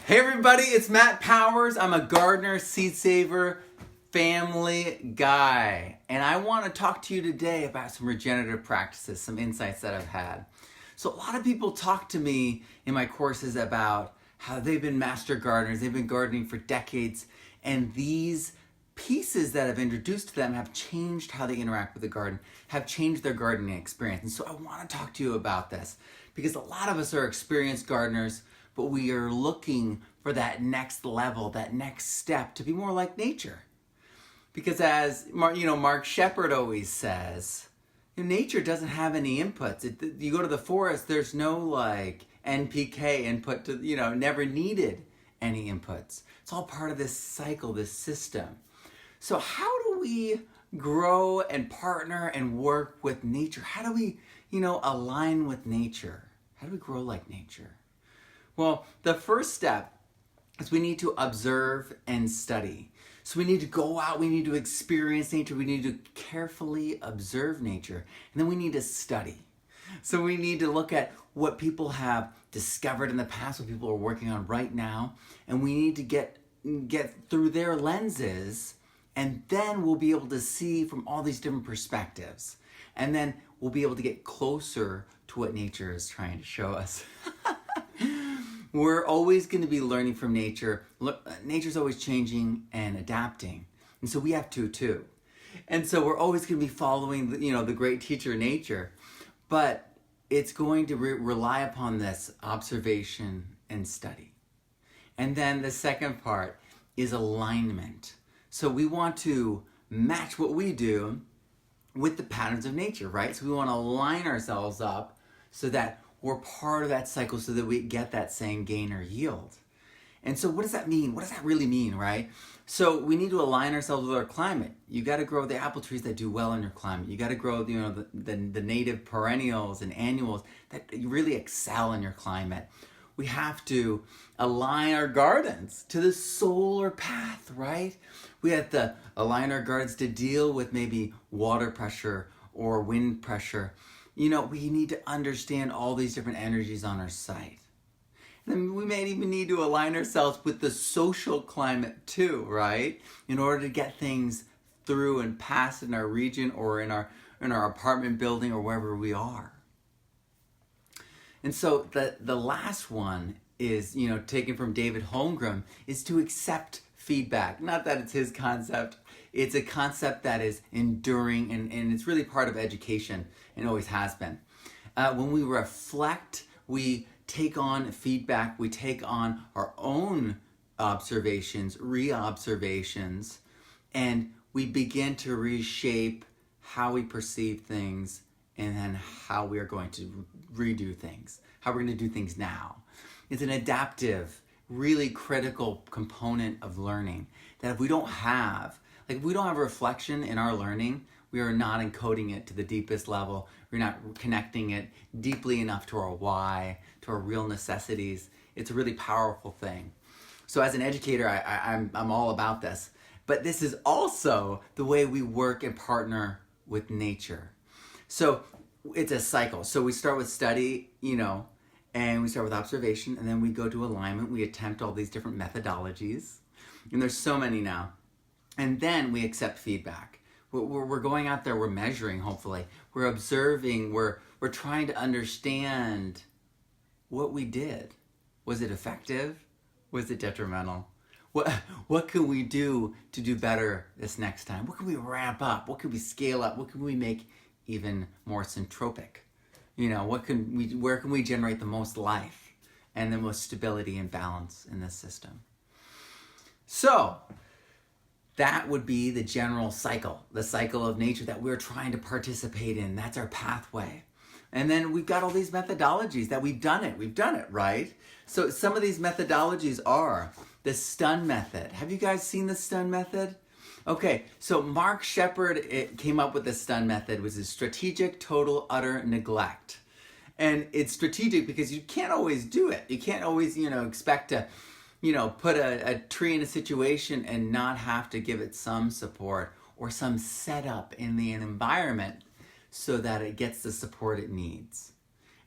Hey everybody, it's Matt Powers. I'm a gardener, seed saver, family guy. And I want to talk to you today about some regenerative practices, some insights that I've had. So a lot of people talk to me in my courses about how they've been master gardeners, they've been gardening for decades, and these pieces that I've introduced to them have changed how they interact with the garden, have changed their gardening experience. And so I want to talk to you about this because a lot of us are experienced gardeners, but we are looking for that next level, that next step to be more like nature. Because as Mark Shepard always says, nature doesn't have any inputs. You go to the forest, there's no like NPK input to, never needed any inputs. It's all part of this cycle, this system. So how do we grow and partner and work with nature? How do we, align with nature? How do we grow like nature? Well, the first step is we need to observe and study. So we need to go out, we need to experience nature, we need to carefully observe nature, and then we need to study. So we need to look at what people have discovered in the past, what people are working on right now, and we need to get through their lenses, and then we'll be able to see from all these different perspectives. And then we'll be able to get closer to what nature is trying to show us. We're always going to be learning from nature. Nature's always changing and adapting. And so we have to too. And so we're always going to be following the great teacher nature. But it's going to rely upon this observation and study. And then the second part is alignment. So we want to match what we do with the patterns of nature, right? So we want to align ourselves up so that we're part of that cycle so that we get that same gain or yield. And so what does that mean? What does that really mean, right? So we need to align ourselves with our climate. You got to grow the apple trees that do well in your climate. You got to grow the native perennials and annuals that really excel in your climate. We have to align our gardens to the solar path, right? We have to align our gardens to deal with maybe water pressure or wind pressure. We need to understand all these different energies on our site. And then we may even need to align ourselves with the social climate too, right? In order to get things through and pass in our region or in our apartment building or wherever we are. And so the last one is, taken from David Holmgren, is to accept feedback. Not that it's his concept. It's a concept that is enduring and it's really part of education and always has been. When we reflect, we take on feedback, we take on our own observations, re-observations, and we begin to reshape how we perceive things and then how we are going to redo things, how we're going to do things now. It's an adaptive, really critical component of learning that if we don't have reflection in our learning, we are not encoding it to the deepest level. We're not connecting it deeply enough to our why, to our real necessities. It's a really powerful thing. So as an educator, I'm all about this. But this is also the way we work and partner with nature. So it's a cycle. So we start with study, and we start with observation, and then we go to alignment. We attempt all these different methodologies, and there's so many now. And then we accept feedback. We're going out there, we're measuring, hopefully. We're observing, we're trying to understand what we did. Was it effective? Was it detrimental? What can we do to do better this next time? What can we ramp up? What can we scale up? What can we make even more syntropic? Where can we generate the most life and the most stability and balance in this system? So that would be the general cycle, the cycle of nature that we're trying to participate in. That's our pathway. And then we've got all these methodologies that we've done it, right? So some of these methodologies are the stun method. Have you guys seen the stun method? Okay, so Mark Shepard came up with the stun method, which is strategic, total, utter neglect. And it's strategic because you can't always do it. You can't always, expect to, put a tree in a situation and not have to give it some support or some setup in the environment so that it gets the support it needs.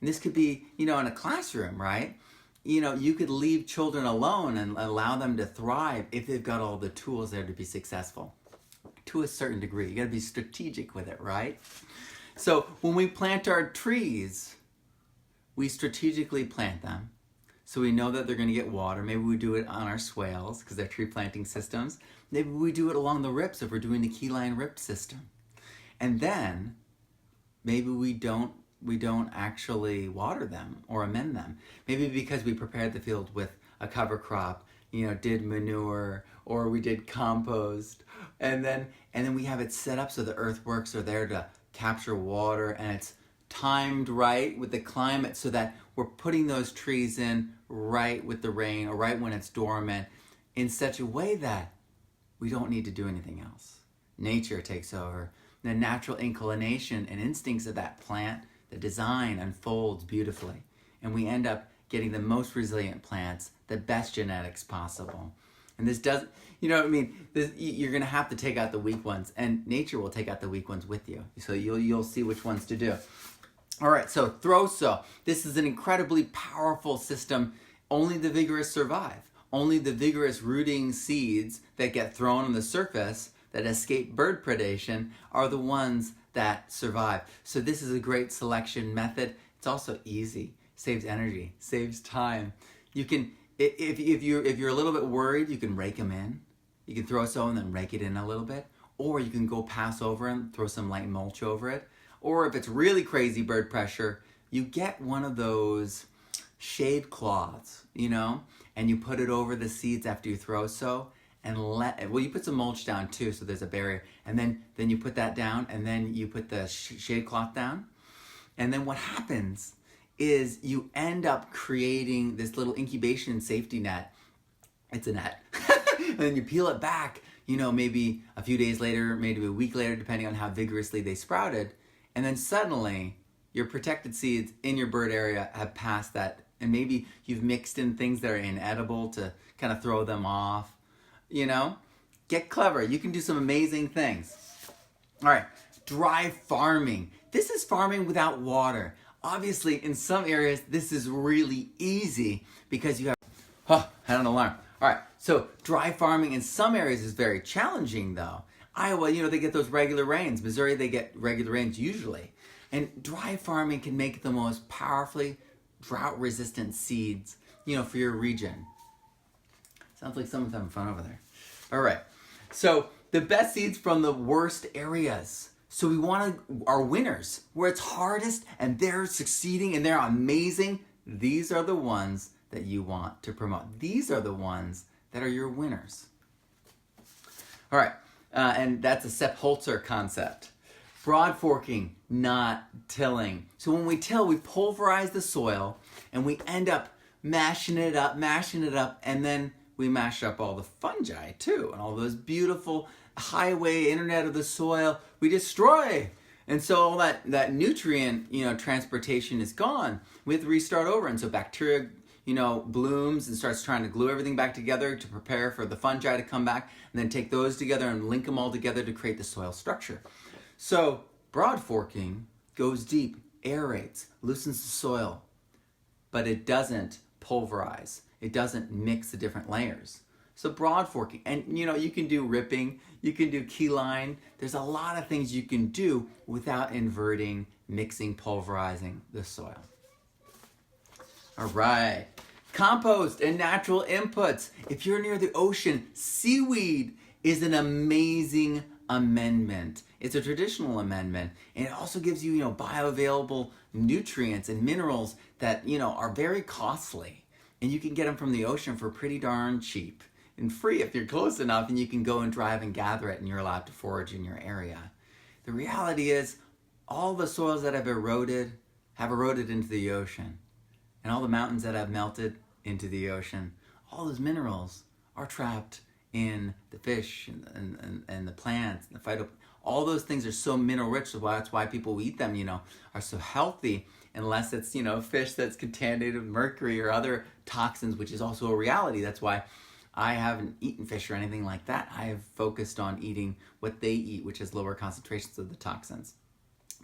And this could be, in a classroom, right? you could leave children alone and allow them to thrive if they've got all the tools there to be successful. To a certain degree. You got to be strategic with it, right? So when we plant our trees, we strategically plant them. So we know that they're going to get water. Maybe we do it on our swales because they're tree planting systems. Maybe we do it along the rips if we're doing the keyline rip system. And then maybe we don't actually water them or amend them. Maybe because we prepared the field with a cover crop, did manure, or we did compost, and then we have it set up so the earthworks are there to capture water, and it's timed right with the climate so that we're putting those trees in right with the rain or right when it's dormant in such a way that we don't need to do anything else. Nature takes over. The natural inclination and instincts of that plant, the design unfolds beautifully, and we end up getting the most resilient plants, the best genetics possible. And this does, you're going to have to take out the weak ones, and nature will take out the weak ones with you. So you'll see which ones to do. All right, so throw-sow. This is an incredibly powerful system. Only the vigorous survive. Only the vigorous rooting seeds that get thrown on the surface that escape bird predation are the ones that survive. So this is a great selection method. It's also easy, saves energy, saves time. You can, if you're a little bit worried, you can rake them in. You can throw sow and then rake it in a little bit, or you can go pass over and throw some light mulch over it. Or if it's really crazy bird pressure, you get one of those shade cloths, and you put it over the seeds after you throw sow. And you put some mulch down too, so there's a barrier. And then you put that down, and then you put the shade cloth down. And then what happens is you end up creating this little incubation safety net. It's a net. And then you peel it back, maybe a few days later, maybe a week later, depending on how vigorously they sprouted. And then suddenly, your protected seeds in your bird area have passed that. And maybe you've mixed in things that are inedible to kind of throw them off. Get clever. You can do some amazing things. All right, dry farming. This is farming without water. Obviously, in some areas, this is really easy because you have, had an alarm. All right, so dry farming in some areas is very challenging though. Iowa, they get those regular rains. Missouri, they get regular rains usually. And dry farming can make the most powerfully drought-resistant seeds, for your region. Sounds like someone's having fun over there. All right. So the best seeds from the worst areas. So we want our winners where it's hardest and they're succeeding and they're amazing. These are the ones that you want to promote. These are the ones that are your winners. All right. And that's a Sepp Holzer concept. Broad forking, not tilling. So when we till, we pulverize the soil and we end up mashing it up, and then we mash up all the fungi too, and all those beautiful highway internet of the soil we destroy. And so all that nutrient, transportation is gone. We have to restart over. And so bacteria, blooms and starts trying to glue everything back together to prepare for the fungi to come back, and then take those together and link them all together to create the soil structure. So broad forking goes deep, aerates, loosens the soil, but it doesn't pulverize. It doesn't mix the different layers. So broad forking, and you can do ripping, you can do keyline. There's a lot of things you can do without inverting, mixing, pulverizing the soil. All right, compost and natural inputs. If you're near the ocean, seaweed is an amazing amendment. It's a traditional amendment, and it also gives you, bioavailable nutrients and minerals that, are very costly. And you can get them from the ocean for pretty darn cheap and free if you're close enough, and you can go and drive and gather it, and you're allowed to forage in your area. The reality is, all the soils that have eroded into the ocean, and all the mountains that have melted into the ocean, all those minerals are trapped in the fish and the plants and the all those things are so mineral rich. So that's why people who eat them, are so healthy, unless it's, fish that's contaminated with mercury or other toxins, which is also a reality. That's why I haven't eaten fish or anything like that. I have focused on eating what they eat, which is lower concentrations of the toxins.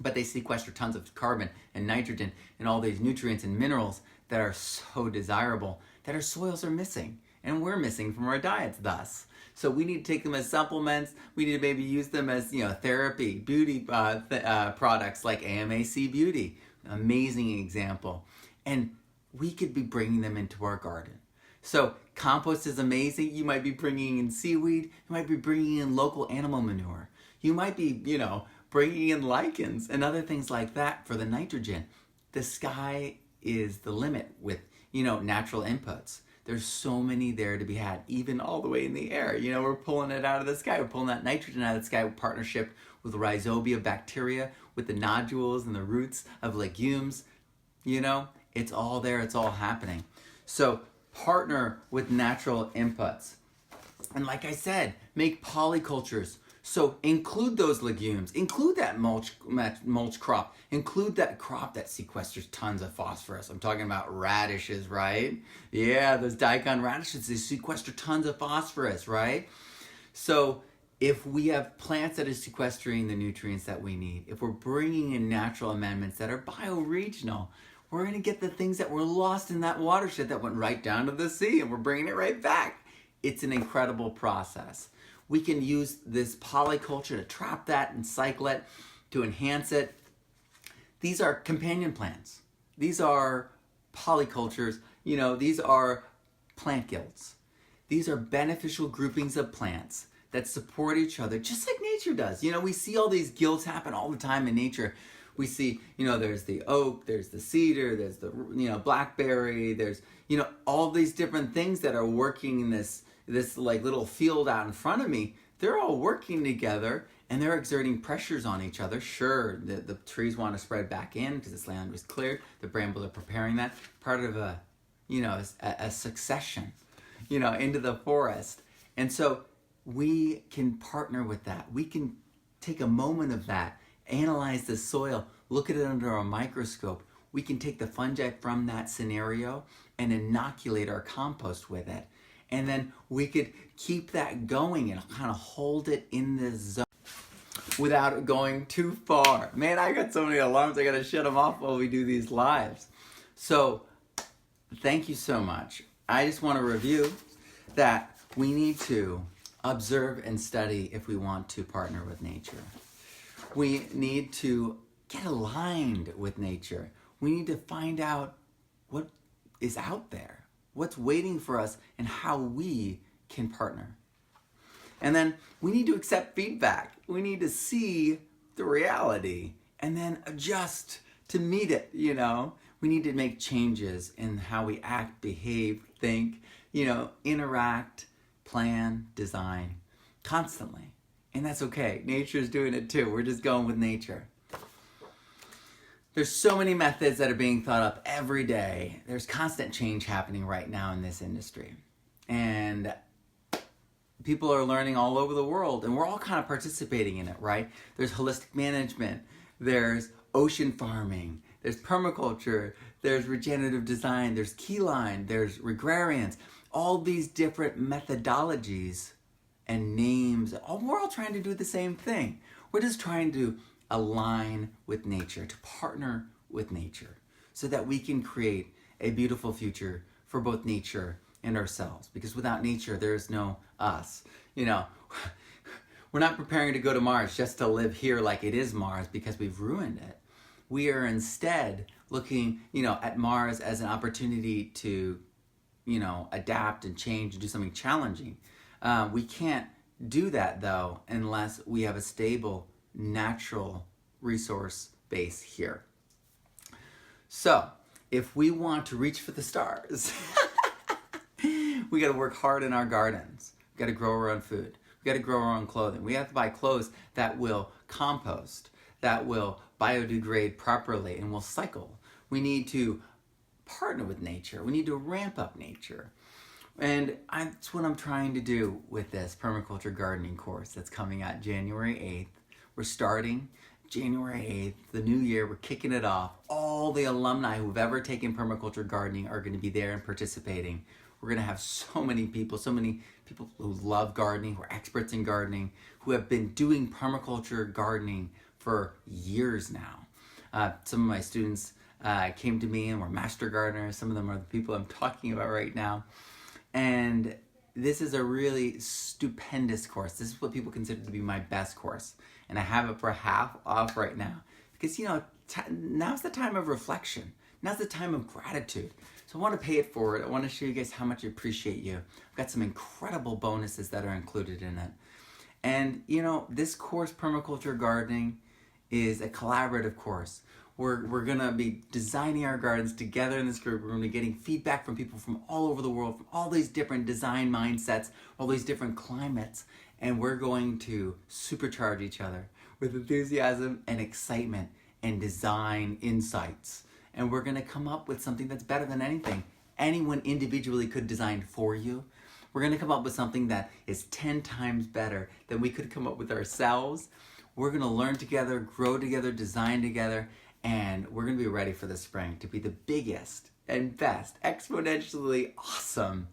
But they sequester tons of carbon and nitrogen and all these nutrients and minerals that are so desirable that our soils are missing, and we're missing from our diets thus. So we need to take them as supplements. We need to maybe use them as, therapy, beauty products like AMAC Beauty. Amazing example. And we could be bringing them into our garden. So compost is amazing. You might be bringing in seaweed. You might be bringing in local animal manure. You might be, bringing in lichens and other things like that for the nitrogen. The sky is the limit with, natural inputs. There's so many there to be had, even all the way in the air. We're pulling it out of the sky. We're pulling that nitrogen out of the sky with partnership with rhizobia bacteria, with the nodules and the roots of legumes. It's all there. It's all happening. So partner with natural inputs. And like I said, make polycultures. So include those legumes, include that mulch crop, include that crop that sequesters tons of phosphorus. I'm talking about radishes, right? Yeah, those daikon radishes, they sequester tons of phosphorus, right? So if we have plants that are sequestering the nutrients that we need, if we're bringing in natural amendments that are bioregional, we're going to get the things that were lost in that watershed that went right down to the sea, and we're bringing it right back. It's an incredible process. We can use this polyculture to trap that and cycle it, to enhance it. These are companion plants. These are polycultures. These are plant guilds. These are beneficial groupings of plants that support each other, just like nature does. We see all these guilds happen all the time in nature. We see, there's the oak, there's the cedar, there's the, blackberry, there's, all these different things that are working in this like little field out in front of me. They're all working together and they're exerting pressures on each other. Sure, the trees want to spread back in because this land was cleared. The brambles are preparing that. Part of a succession, into the forest. And so we can partner with that. We can take a moment of that, analyze the soil, look at it under a microscope. We can take the fungi from that scenario and inoculate our compost with it. And then we could keep that going and kind of hold it in the zone without it going too far. Man, I got so many alarms, I got to shut them off while we do these lives. So thank you so much. I just want to review that we need to observe and study if we want to partner with nature. We need to get aligned with nature. We need to find out what is out there, what's waiting for us, and how we can partner. And then we need to accept feedback. We need to see the reality and then adjust to meet it, We need to make changes in how we act, behave, think, interact, plan, design constantly. And that's okay. Nature's doing it too. We're just going with nature. There's so many methods that are being thought up every day. There's constant change happening right now in this industry. And people are learning all over the world, and we're all kind of participating in it, right? There's holistic management, there's ocean farming, there's permaculture, there's regenerative design, there's keyline, there's regrarians, all these different methodologies and names. We're all trying to do the same thing. We're just trying to align with nature, to partner with nature, so that we can create a beautiful future for both nature and ourselves. Because without nature, there is no us. We're not preparing to go to Mars just to live here like it is Mars because we've ruined it. We are instead looking, at Mars as an opportunity to, adapt and change and do something challenging. We can't do that, though, unless we have a stable natural resource base here. So, if we want to reach for the stars, we got to work hard in our gardens. We got to grow our own food. We got to grow our own clothing. We have to buy clothes that will compost, that will biodegrade properly and will cycle. We need to partner with nature. We need to ramp up nature. And that's what I'm trying to do with this permaculture gardening course that's coming out January 8th. We're starting January 8th, the new year. We're kicking it off. All the alumni who've ever taken permaculture gardening are going to be there and participating. We're going to have so many people who love gardening, who are experts in gardening, who have been doing permaculture gardening for years now. Some of my students came to me and were master gardeners. Some of them are the people I'm talking about right now. And this is a really stupendous course. This is what people consider to be my best course. And I have it for half off right now. Because, now's the time of reflection. Now's the time of gratitude. So I want to pay it forward. I want to show you guys how much I appreciate you. I've got some incredible bonuses that are included in it. And, this course, Permaculture Gardening, is a collaborative course. We're going to be designing our gardens together in this group. We're going to be getting feedback from people from all over the world, from all these different design mindsets, all these different climates. And we're going to supercharge each other with enthusiasm and excitement and design insights. And we're going to come up with something that's better than anything anyone individually could design for you. We're going to come up with something that is 10 times better than we could come up with ourselves. We're going to learn together, grow together, design together, and we're going to be ready for the spring to be the biggest and best, exponentially awesome,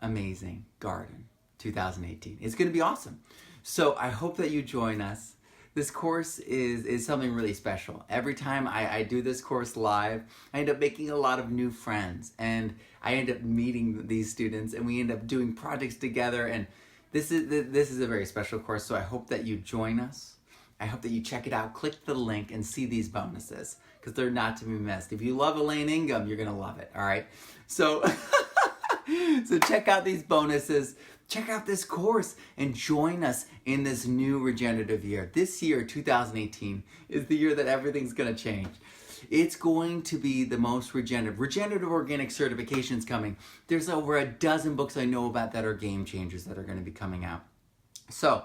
amazing garden 2018. It's going to be awesome. So I hope that you join us. This course is something really special. Every time I do this course live, I end up making a lot of new friends, and I end up meeting these students, and we end up doing projects together, and this is a very special course, so I hope that you join us. I hope that you check it out, click the link, and see these bonuses, because they're not to be missed. If you love Elaine Ingham, you're going to love it, all right? So, so check out these bonuses. Check out this course and join us in this new regenerative year. This year, 2018, is the year that everything's going to change. It's going to be the most regenerative. Regenerative organic certification's coming. There's over a dozen books I know about that are game changers that are going to be coming out. So,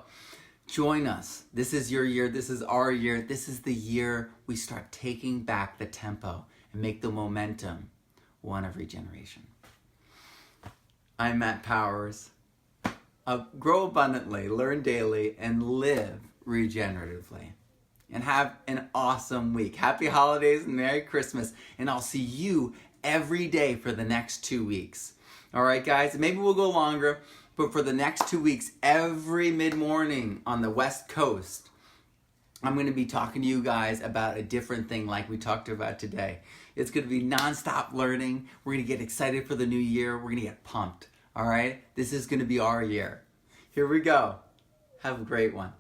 join us. This is your year. This is our year. This is the year we start taking back the tempo and make the momentum one of regeneration. I'm Matt Powers. Grow abundantly, learn daily, and live regeneratively. And have an awesome week. Happy holidays and Merry Christmas. And I'll see you every day for the next 2 weeks. All right, guys? Maybe we'll go longer, but for the next 2 weeks, every mid-morning on the West Coast, I'm going to be talking to you guys about a different thing like we talked about today. It's going to be nonstop learning. We're going to get excited for the new year. We're going to get pumped. All right? This is going to be our year. Here we go. Have a great one.